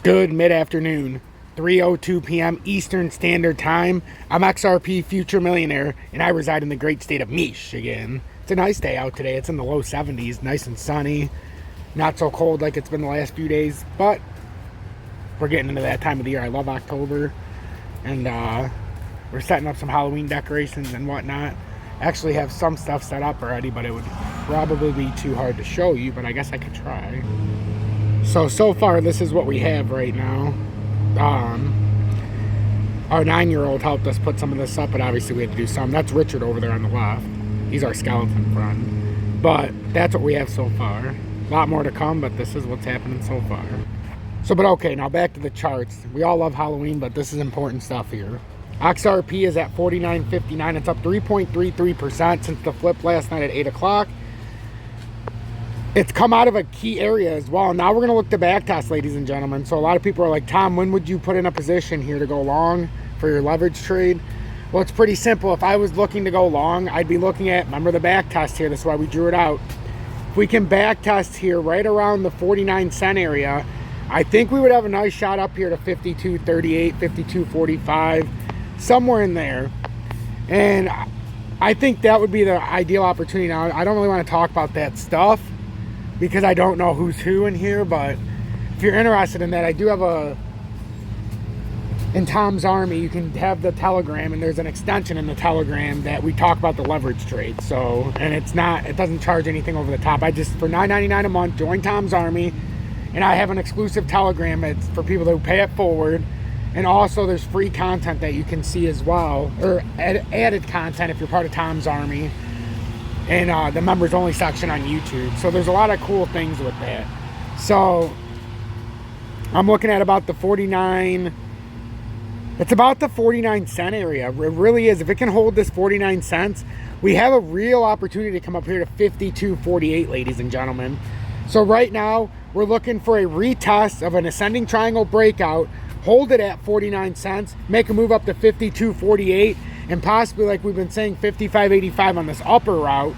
Good mid-afternoon, 3:02 p.m. Eastern Standard Time. I'm XRP Future Millionaire, and I reside in the great state of Michigan. It's a nice day out today. It's in the low 70s, nice and sunny. Not so cold like it's been the last few days, but we're getting into that time of the year. I love October, and we're setting up some Halloween decorations and whatnot. Actually have some stuff set up already, but it would probably be too hard to show you, but I guess I could try. So far, this is what we have right now. Our 9-year-old helped us put some of this up, but obviously we had to do some. That's Richard over there on the left. He's our skeleton friend. But that's what we have so far. A lot more to come, but this is what's happening so far. But okay, now back to the charts. We all love Halloween, but this is important stuff here. XRP is at 49.59. It's up 3.33% since the flip last night at 8 o'clock. It's come out of a key area as well. Now we're going to look to backtest, ladies and gentlemen. So a lot of people are like, Tom, when would you put in a position here to go long for your leverage trade? Well, it's pretty simple. If I was looking to go long, I'd be looking at, remember the backtest here. That's why we drew it out. If we can backtest here right around the 49-cent area, I think we would have a nice shot up here to 52.38, 52.45, somewhere in there. And I think that would be the ideal opportunity. Now, I don't really want to talk about that stuff because I don't know who's who in here, but if you're interested in that, I do have in Tom's Army, you can have the Telegram, and there's an extension in the Telegram that we talk about the leverage trade. So, and it doesn't charge anything over the top. I just, for $9.99 a month, join Tom's Army, and I have an exclusive Telegram. It's for people who pay it forward, and also there's free content that you can see as well, or added content if you're part of Tom's Army, and the members only section on YouTube. So there's a lot of cool things with that. So I'm looking at about the 49, it's about the 49-cent area. It really is. If it can hold this 49 cents, we have a real opportunity to come up here to 52.48, ladies and gentlemen. So right now, we're looking for a retest of an ascending triangle breakout, hold it at 49 cents, make a move up to 52.48, and possibly, like we've been saying, 55.85 on this upper route.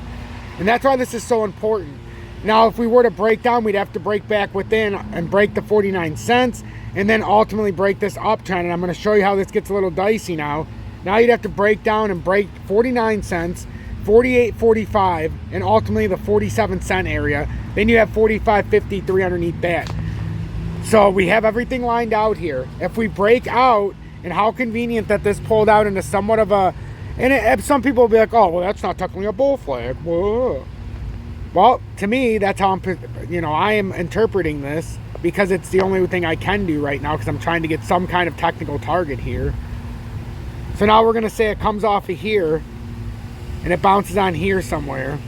And that's why this is so important. Now, if we were to break down, we'd have to break back within and break the 49 cents, and then ultimately break this uptrend. And I'm going to show you how this gets a little dicey now. Now you'd have to break down and break 49 cents, 48.45, and ultimately the 47-cent area. Then you have 45.53 underneath that. So we have everything lined out here. If we break out, and how convenient that this pulled out into somewhat of a, and some people will be like, oh, well, that's not technically a bull flag. Whoa. Well, to me, that's how I am interpreting this, because it's the only thing I can do right now, because I'm trying to get some kind of technical target here. So now we're going to say it comes off of here, and it bounces on here somewhere.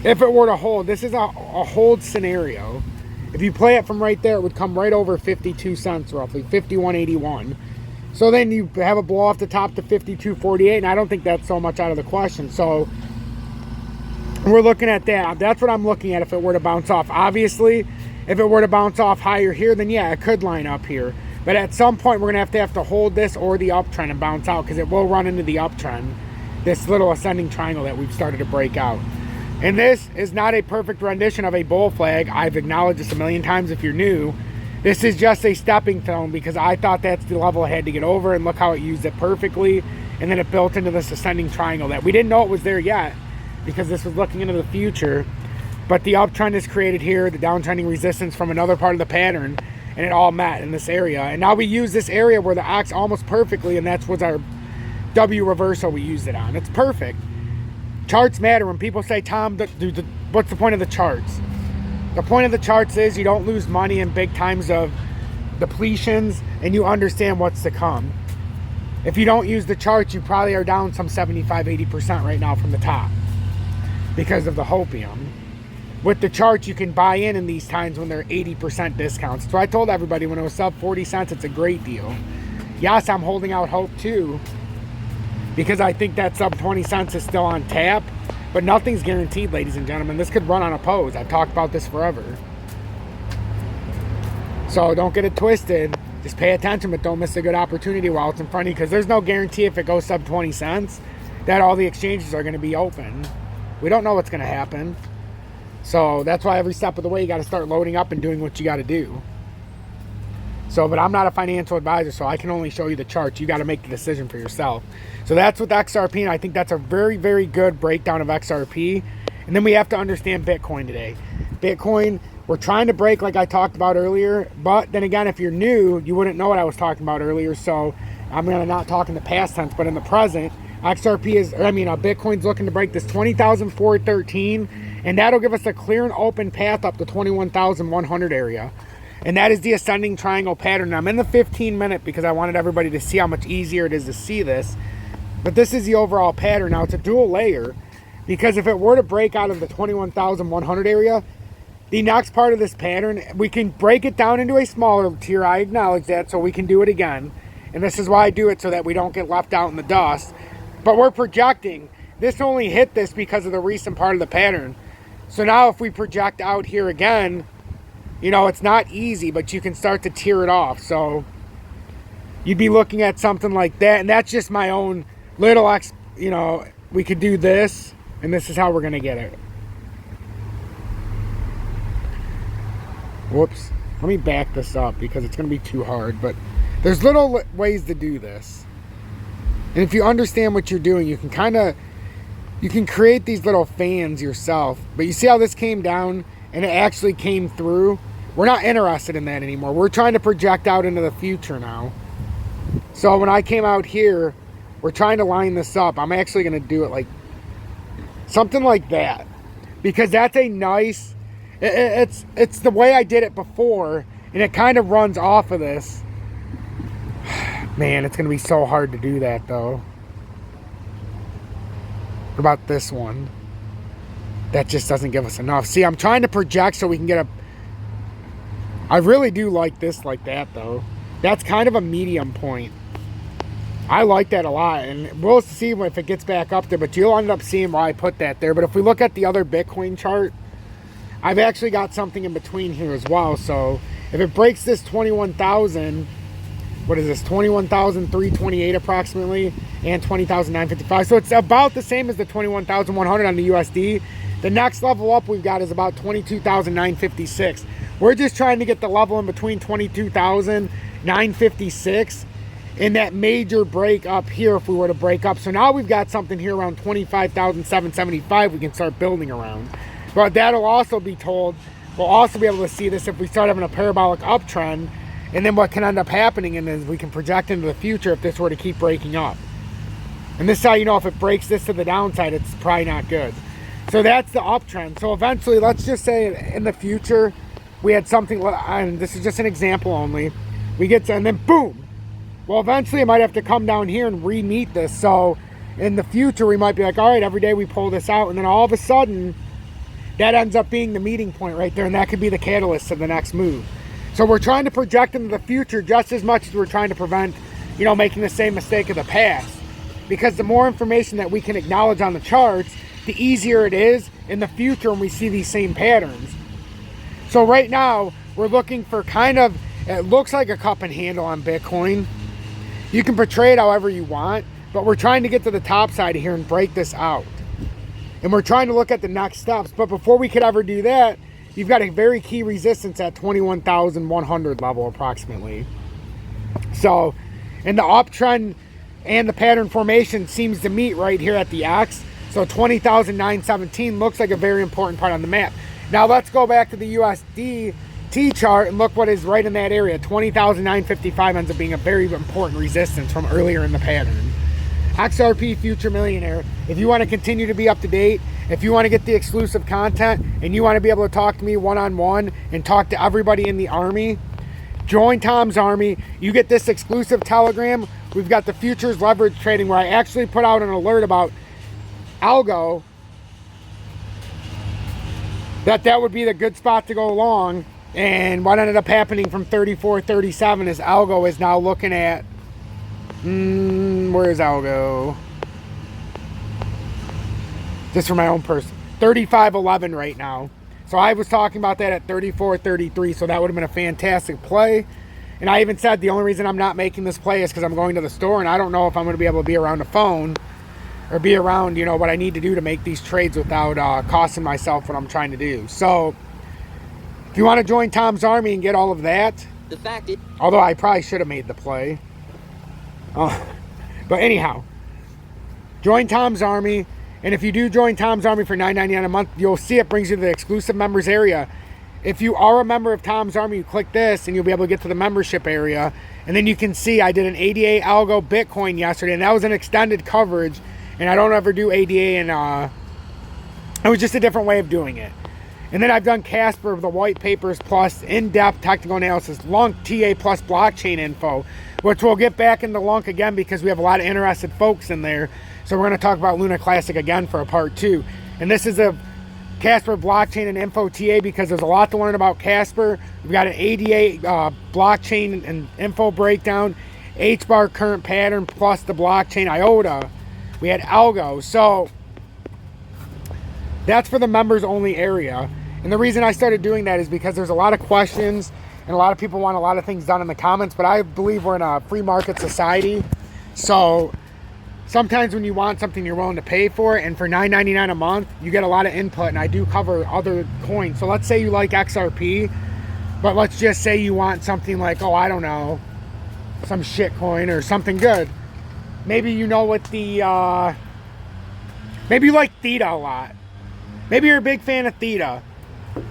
If it were to hold, this is a hold scenario. If you play it from right there, it would come right over 52 cents roughly, 51.81. So then you have a blow off the top to 52.48, and I don't think that's so much out of the question. So we're looking at that. That's what I'm looking at if it were to bounce off. Obviously, if it were to bounce off higher here, then yeah, it could line up here. But at some point, we're going to have to hold this or the uptrend and bounce out, because it will run into the uptrend, this little ascending triangle that we've started to break out. And this is not a perfect rendition of a bull flag. I've acknowledged this a million times if you're new. This is just a stepping stone, because I thought that's the level I had to get over, and look how it used it perfectly. And then it built into this ascending triangle that we didn't know it was there yet, because this was looking into the future. But the uptrend is created here, the downtrending resistance from another part of the pattern, and it all met in this area. And now we use this area where the X almost perfectly, and that's was our W reversal we used it on. It's perfect. Charts matter. When people say, Tom, what's the point of the charts? The point of the charts is you don't lose money in big times of depletions, and you understand what's to come. If you don't use the charts, you probably are down some 75-80% right now from the top because of the hopium. With the charts, you can buy in these times when they're 80% discounts. So I told everybody when it was sub 40 cents, it's a great deal. Yes, I'm holding out hope too, because I think that sub 20 cents is still on tap. But nothing's guaranteed, ladies and gentlemen. This could run on a pose. I've talked about this forever. So don't get it twisted. Just pay attention, but don't miss a good opportunity while it's in front of you, because there's no guarantee if it goes sub 20 cents that all the exchanges are going to be open. We don't know what's going to happen. So that's why every step of the way you got to start loading up and doing what you got to do. So, but I'm not a financial advisor, so I can only show you the charts. You got to make the decision for yourself. So that's with XRP, and I think that's a very, very good breakdown of XRP. And then we have to understand Bitcoin today. Bitcoin, we're trying to break like I talked about earlier, but then again, if you're new, you wouldn't know what I was talking about earlier. So I'm going to not talk in the past tense, but in the present, Bitcoin's looking to break this 20,413, and that'll give us a clear and open path up to 21,100 area. And that is the ascending triangle pattern. I'm in the 15-minute because I wanted everybody to see how much easier it is to see this. But this is the overall pattern. Now, it's a dual layer, because if it were to break out of the 21,100 area, the next part of this pattern, we can break it down into a smaller tier. I acknowledge that, so we can do it again. And this is why I do it, so that we don't get left out in the dust. But we're projecting. This only hit this because of the recent part of the pattern. So now if we project out here again, you know, it's not easy, but you can start to tear it off. So you'd be looking at something like that. And that's just my own little, we could do this. And this is how we're going to get it. Whoops. Let me back this up because it's going to be too hard. But there's little ways to do this. And if you understand what you're doing, you can create these little fans yourself. But you see how this came down and it actually came through? We're not interested in that anymore. We're trying to project out into the future now. So when I came out here, we're trying to line this up. I'm actually going to do it like something like that, because that's a nice, it's the way I did it before, and it kind of runs off of this. Man, it's going to be so hard to do that though. What about this one? That just doesn't give us enough. See, I'm trying to project so we can get a, I really do like this like that though. That's kind of a medium point. I like that a lot, and we'll see if it gets back up there, but you'll end up seeing why I put that there. But if we look at the other Bitcoin chart, I've actually got something in between here as well. So if it breaks this 21,000, what is this, 21,328 approximately, and 20,955. So it's about the same as the 21,100 on the USD. The next level up we've got is about 22,956. We're just trying to get the level in between 22,956 and that major break up here if we were to break up. So now we've got something here around 25,775 we can start building around. But that'll also be told, we'll also be able to see this if we start having a parabolic uptrend. And then what can end up happening is we can project into the future if this were to keep breaking up. And this is how you know if it breaks this to the downside, it's probably not good. So that's the uptrend. So eventually, let's just say in the future, we had something, and this is just an example only, we get to, and then boom. Well, eventually it might have to come down here and re-meet this. So in the future, we might be like, all right, every day we pull this out. And then all of a sudden, that ends up being the meeting point right there. And that could be the catalyst to the next move. So we're trying to project into the future just as much as we're trying to prevent, making the same mistake of the past. Because the more information that we can acknowledge on the charts, the easier it is in the future when we see these same patterns. So right now, we're looking for kind of, it looks like a cup and handle on Bitcoin. You can portray it however you want, but we're trying to get to the top side of here and break this out. And we're trying to look at the next steps. But before we could ever do that, you've got a very key resistance at 21,100 level approximately. So, and the uptrend and the pattern formation seems to meet right here at the X. So 20,917 looks like a very important part on the map. Now let's go back to the USDT chart and look what is right in that area. 20,955 ends up being a very important resistance from earlier in the pattern. XRP Future Millionaire. If you want to continue to be up to date, if you want to get the exclusive content, and you want to be able to talk to me one-on-one and talk to everybody in the army, join Tom's Army. You get this exclusive Telegram. We've got the futures leverage trading where I actually put out an alert about algo, that would be the good spot to go along. And what ended up happening from 34.37 is algo is now looking at, where is algo? Just for my own person, 35.11 right now. So I was talking about that at 34.33, so that would have been a fantastic play. And I even said the only reason I'm not making this play is because I'm going to the store and I don't know if I'm going to be able to be around the phone or be around, what I need to do to make these trades without costing myself what I'm trying to do. So if you want to join Tom's Army and get all of that, The fact is... Although I probably should have made the play. But anyhow, join Tom's Army. And if you do join Tom's Army for $9.99 a month, you'll see it brings you to the exclusive members area. If you are a member of Tom's Army, you click this and you'll be able to get to the membership area. And then you can see I did an ADA algo Bitcoin yesterday, and that was an extended coverage. And I don't ever do ADA, and it was just a different way of doing it. And then I've done Casper, the white papers, plus in-depth technical analysis, Lunk TA plus blockchain info, which we'll get back into Lunk again because we have a lot of interested folks in there. So we're going to talk about Luna Classic again for a part 2. And this is a Casper blockchain and info TA because there's a lot to learn about Casper. We've got an ADA blockchain and info breakdown, HBAR current pattern plus the blockchain IOTA. We had algo. So that's for the members only area. And the reason I started doing that is because there's a lot of questions and a lot of people want a lot of things done in the comments, but I believe we're in a free market society. So sometimes when you want something, you're willing to pay for it. And for $9.99 a month, you get a lot of input, and I do cover other coins. So let's say you like XRP, but let's just say you want something like, oh, I don't know, some shit coin or something good. Maybe you know what the, maybe you like Theta a lot. Maybe you're a big fan of Theta.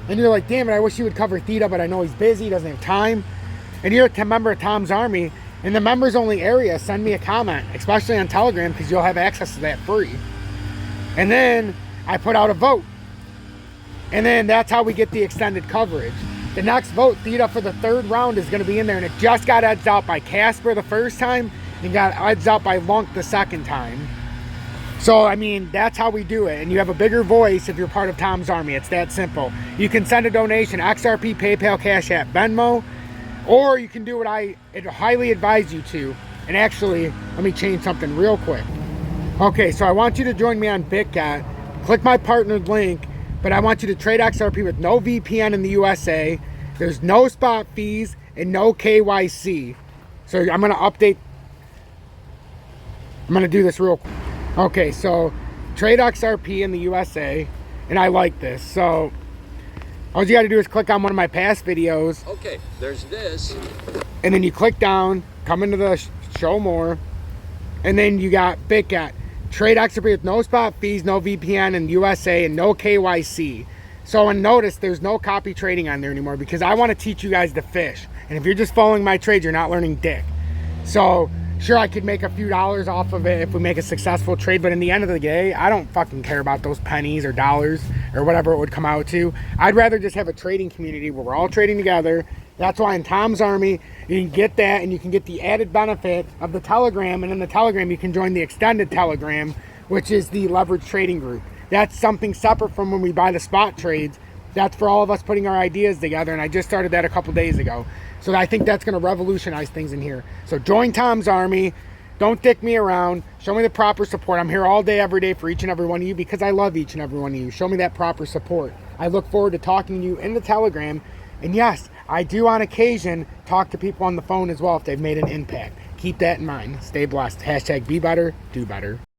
And you're like, damn it, I wish he would cover Theta, but I know he's busy, he doesn't have time. And you're a member of Tom's Army, in the members only area, send me a comment, especially on Telegram, because you'll have access to that free. And then I put out a vote. And then that's how we get the extended coverage. The next vote, Theta for the 3rd round, is going to be in there, and it just got edged out by Casper the first time and got edged out by Lunk the second time. So, I mean, that's how we do it. And you have a bigger voice if you're part of Tom's Army. It's that simple. You can send a donation, XRP, PayPal, Cash App, Venmo, or you can do what I highly advise you to. And actually, let me change something real quick. Okay, so I want you to join me on BitGet. Click my partnered link, but I want you to trade XRP with no VPN in the USA. There's no spot fees and no KYC. So I'm going to update. I'm going to do this real quick. Okay, so trade XRP in the USA, and I like this. So all you got to do is click on one of my past videos. Okay, there's this. And then you click down, come into the show more, and then you got BitGet. Trade XRP with no spot fees, no VPN in the USA, and no KYC. So, and notice there's no copy trading on there anymore because I want to teach you guys to fish. And if you're just following my trades, you're not learning dick. So sure, I could make a few dollars off of it if we make a successful trade, but in the end of the day, I don't fucking care about those pennies or dollars or whatever it would come out to. I'd rather just have a trading community where we're all trading together. That's why in Tom's Army, you can get that, and you can get the added benefit of the Telegram, and in the Telegram, you can join the extended Telegram, which is the leverage trading group. That's something separate from when we buy the spot trades. That's for all of us putting our ideas together, and I just started that a couple days ago. So I think that's going to revolutionize things in here. So join Tom's Army. Don't dick me around. Show me the proper support. I'm here all day, every day for each and every one of you because I love each and every one of you. Show me that proper support. I look forward to talking to you in the Telegram. And yes, I do on occasion talk to people on the phone as well if they've made an impact. Keep that in mind. Stay blessed. Hashtag be better, do better.